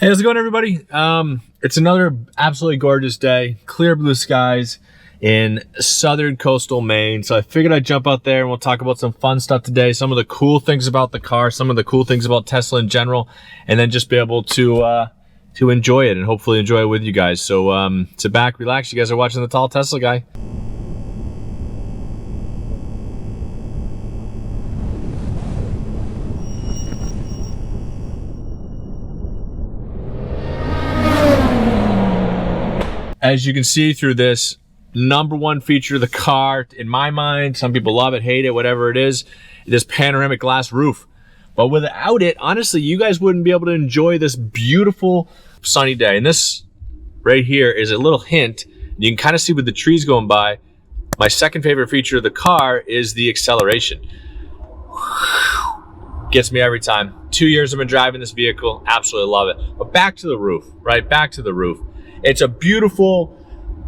Hey, how's it going, everybody? It's another absolutely gorgeous day, clear blue skies in southern coastal Maine. So I figured I'd jump out there and we'll talk about some fun stuff today, some of the cool things about the car, some of the cool things about Tesla in general, and then just be able to enjoy it and hopefully enjoy it with you guys. So sit back, relax. You guys are watching the Tall Tesla Guy. As you can see through this, number one feature of the car, in my mind, some people love it, hate it, whatever it is, this panoramic glass roof. But without it, honestly, you guys wouldn't be able to enjoy this beautiful sunny day. And this right here is a little hint. You can kind of see with the trees going by. My second favorite feature of the car is the acceleration. Gets me every time. 2 years I've been driving this vehicle, absolutely love it. But back to the roof, right? Back to the roof. It's a beautiful,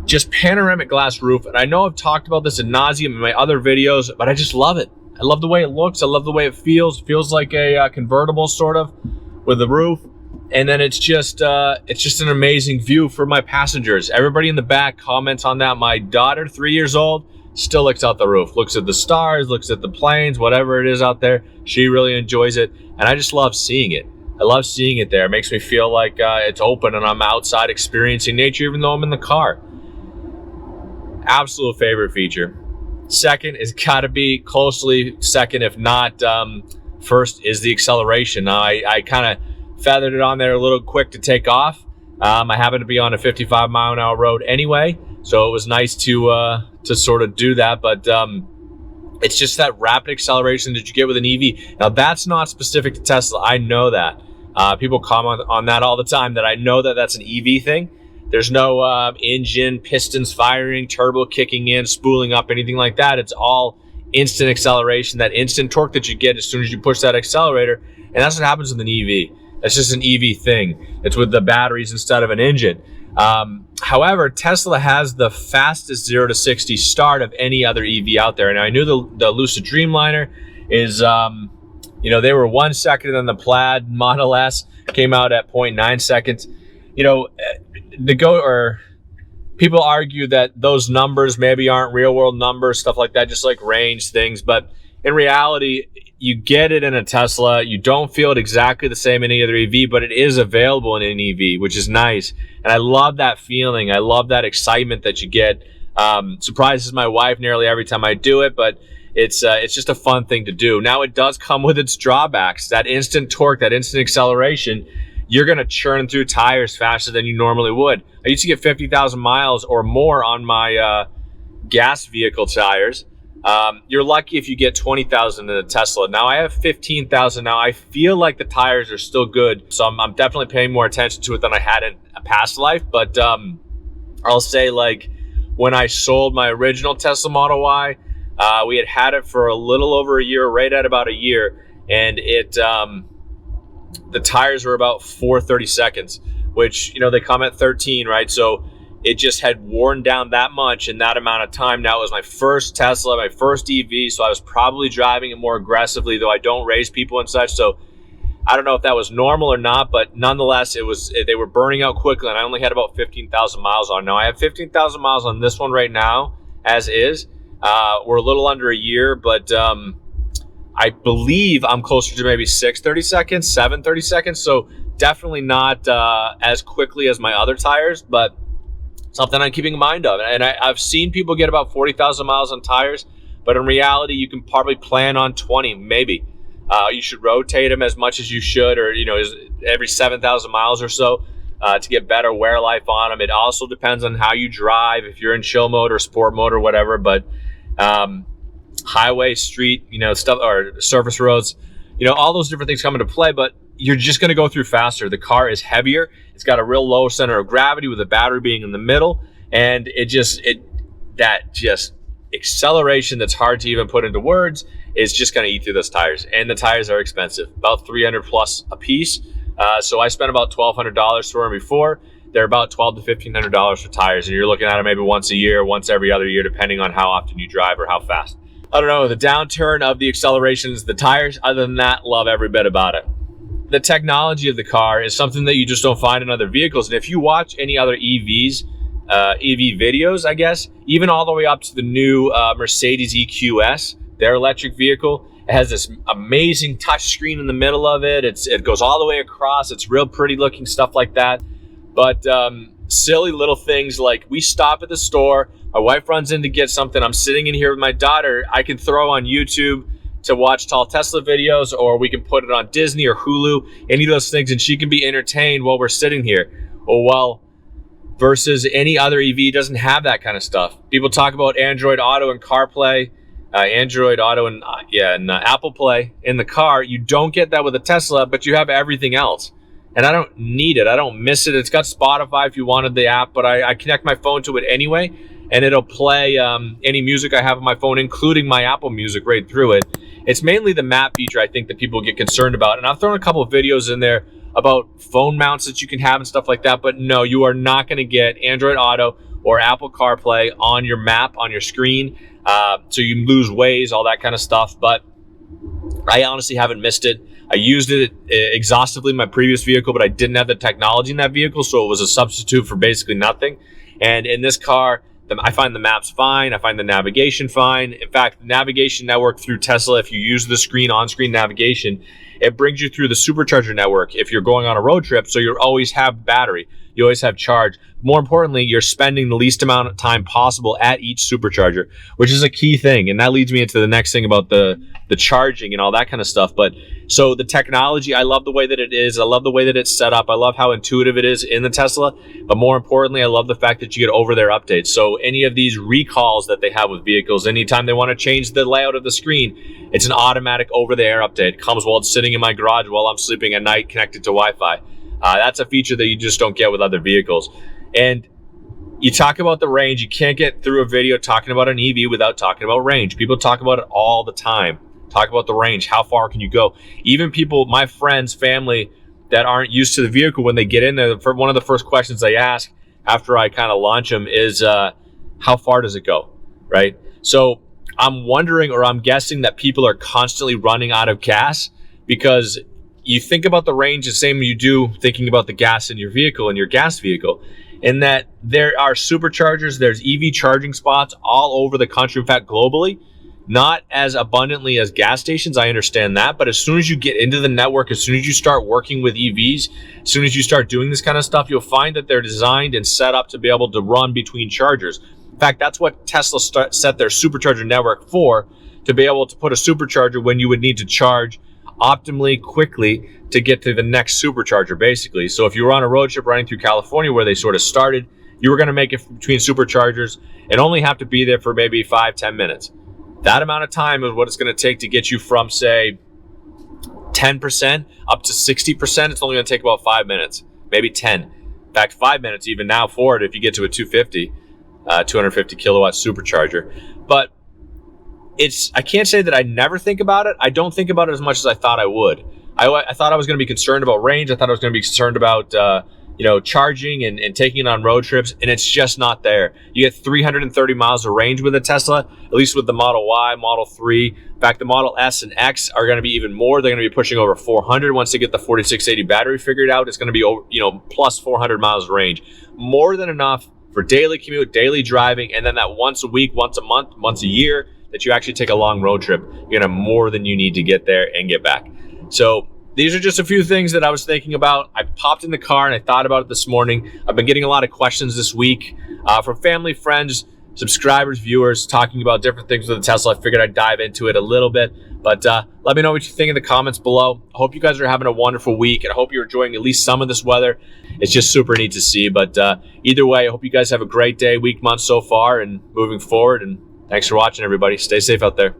just panoramic glass roof. And I know I've talked about this ad nauseum in my other videos, but I just love it. I love the way it looks. I love the way it feels. It feels like a convertible sort of with the roof. And then it's just an amazing view for my passengers. Everybody in the back comments on that. My daughter, 3 years old, still looks out the roof, looks at the stars, looks at the planes, whatever it is out there. She really enjoys it. And I just love seeing it. I love seeing it there. It makes me feel like it's open and I'm outside experiencing nature even though I'm in the car. Absolute favorite feature. Second is gotta be closely second, if not first, is the acceleration. Now, I kind of feathered it on there a little quick to take off. I happen to be on a 55-mile-an-hour road anyway, so it was nice to sort of do that, but it's just that rapid acceleration that you get with an EV. Now, that's not specific to Tesla. I know that. People comment on that all the time, that I know that that's an EV thing. There's no engine, pistons firing, turbo kicking in, spooling up, anything like that. It's all instant acceleration, that instant torque that you get as soon as you push that accelerator. And that's what happens with an EV. That's just an EV thing. It's with the batteries instead of an engine. However, Tesla has the fastest 0 to 60 start of any other EV out there. And I knew the Lucid Dreamliner is, they were 1 second, and then the Plaid Model S came out at 0.9 seconds. People argue that those numbers maybe aren't real world numbers, stuff like that, just like range things. But in reality, you get it in a Tesla. You don't feel it exactly the same in any other EV, but it is available in an EV, which is nice. And I love that feeling. I love that excitement that you get. Surprises my wife nearly every time I do it, but it's just a fun thing to do. Now, it does come with its drawbacks. That instant torque, that instant acceleration, you're going to churn through tires faster than you normally would. I used to get 50,000 miles or more on my gas vehicle tires. You're lucky if you get 20,000 in a Tesla. Now, I have 15,000 now. I feel like the tires are still good, so I'm definitely paying more attention to it than I had in a past life. But I'll say, like, when I sold my original Tesla Model Y, we had it for a little over a year, right at about a year, and the tires were about 430 seconds, which, they come at 13, right? So it just had worn down that much in that amount of time. Now, it was my first Tesla, my first EV, so I was probably driving it more aggressively, though I don't race people and such. So I don't know if that was normal or not, but nonetheless, they were burning out quickly, and I only had about 15,000 miles on. Now, I have 15,000 miles on this one right now, as is. We're a little under a year, but I believe I'm closer to maybe 630 seconds, 730 seconds. So definitely not as quickly as my other tires, but something I'm keeping in mind of. And I've seen people get about 40,000 miles on tires, but in reality, you can probably plan on 20, maybe. You should rotate them as much as you should, or, every 7,000 miles or so to get better wear life on them. It also depends on how you drive, if you're in chill mode or sport mode or whatever, but highway, street, stuff, or surface roads, all those different things come into play, but you're just going to go through faster. The car is heavier. It's got a real low center of gravity with the battery being in the middle. And that acceleration that's hard to even put into words is just going to eat through those tires. And the tires are expensive, about $300 plus a piece. So I spent about $1,200 for them before. They're about $1,200 to $1,500 for tires. And you're looking at it maybe once a year, once every other year, depending on how often you drive or how fast. I don't know, the downturn of the accelerations, the tires, other than that, love every bit about it. the technology of the car is something that you just don't find in other vehicles. And if you watch any other EV videos, I guess, even all the way up to the new Mercedes EQS, their electric vehicle, it has this amazing touch screen in the middle of it. It goes all the way across. It's real pretty looking, stuff like that. But silly little things like we stop at the store, my wife runs in to get something, I'm sitting in here with my daughter, I can throw on YouTube to watch Tall Tesla videos, or we can put it on Disney or Hulu, any of those things, and she can be entertained while we're sitting here. Versus any other EV doesn't have that kind of stuff. People talk about Android Auto and CarPlay, Android Auto and Apple Play in the car. You don't get that with a Tesla, but you have everything else. And I don't need it. I don't miss it. It's got Spotify if you wanted the app, but I connect my phone to it anyway, and it'll play any music I have on my phone, including my Apple Music right through it. It's mainly the map feature, I think, that people get concerned about. And I've thrown a couple of videos in there about phone mounts that you can have and stuff like that. But no, you are not going to get Android Auto or Apple CarPlay on your map, on your screen. So you lose Waze, all that kind of stuff. But I honestly haven't missed it. I used it exhaustively in my previous vehicle, but I didn't have the technology in that vehicle, so it was a substitute for basically nothing. And in this car, I find the maps fine. I find the navigation fine. In fact, the navigation network through Tesla, if you use the on-screen navigation, it brings you through the supercharger network if you're going on a road trip, so you always have battery. You always have charge. More importantly, you're spending the least amount of time possible at each supercharger, which is a key thing. And that leads me into the next thing about the charging and all that kind of stuff. But so the technology, I love the way that it is. I love the way that it's set up. I love how intuitive it is in the Tesla. But more importantly, I love the fact that you get over-the-air updates. So any of these recalls that they have with vehicles, anytime they want to change the layout of the screen, it's an automatic over-the-air update. It comes while it's sitting in my garage while I'm sleeping at night connected to Wi-Fi. That's a feature that you just don't get with other vehicles. And you talk about the range. You can't get through a video talking about an EV without talking about range. People talk about it all the time. Talk about the range. How far can you go? Even people, my friends, family that aren't used to the vehicle, when they get in there, one of the first questions they ask after I kind of launch them is, how far does it go? Right? So I'm wondering, or I'm guessing that people are constantly running out of gas, because you think about the range the same you do thinking about the gas in your vehicle, in your gas vehicle, in that there are superchargers, there's EV charging spots all over the country, in fact, globally, not as abundantly as gas stations, I understand that, but as soon as you get into the network, as soon as you start working with EVs, as soon as you start doing this kind of stuff, you'll find that they're designed and set up to be able to run between chargers. In fact, that's what Tesla set their supercharger network for, to be able to put a supercharger when you would need to charge optimally quickly to get to the next supercharger, basically. So if you were on a road trip running through California where they sort of started, you were going to make it between superchargers and only have to be there for maybe 5-10 minutes. That amount of time is what it's going to take to get you from, say, 10% up to 60%. It's only going to take about 5 minutes, maybe 10. In fact, 5 minutes even now for it if you get to a 250 kilowatt supercharger. But I can't say that I never think about it. I don't think about it as much as I thought I would. I thought I was going to be concerned about range. I thought I was going to be concerned about charging and taking it on road trips, and it's just not there. You get 330 miles of range with a Tesla, at least with the Model Y, Model 3. In fact, the Model S and X are going to be even more. They're going to be pushing over 400 once they get the 4680 battery figured out. It's going to be plus 400 miles of range, more than enough for daily commute, daily driving, and then that once a week, once a month, once a year that you actually take a long road trip. You're going to have more than you need to get there and get back. So these are just a few things that I was thinking about. I popped in the car and I thought about it this morning. I've been getting a lot of questions this week from family, friends, subscribers, viewers, talking about different things with the Tesla. I figured I'd dive into it a little bit. But let me know what you think in the comments below. I hope you guys are having a wonderful week, and I hope you're enjoying at least some of this weather. It's just super neat to see. But either way, I hope you guys have a great day, week, month so far, and moving forward. And thanks for watching, everybody. Stay safe out there.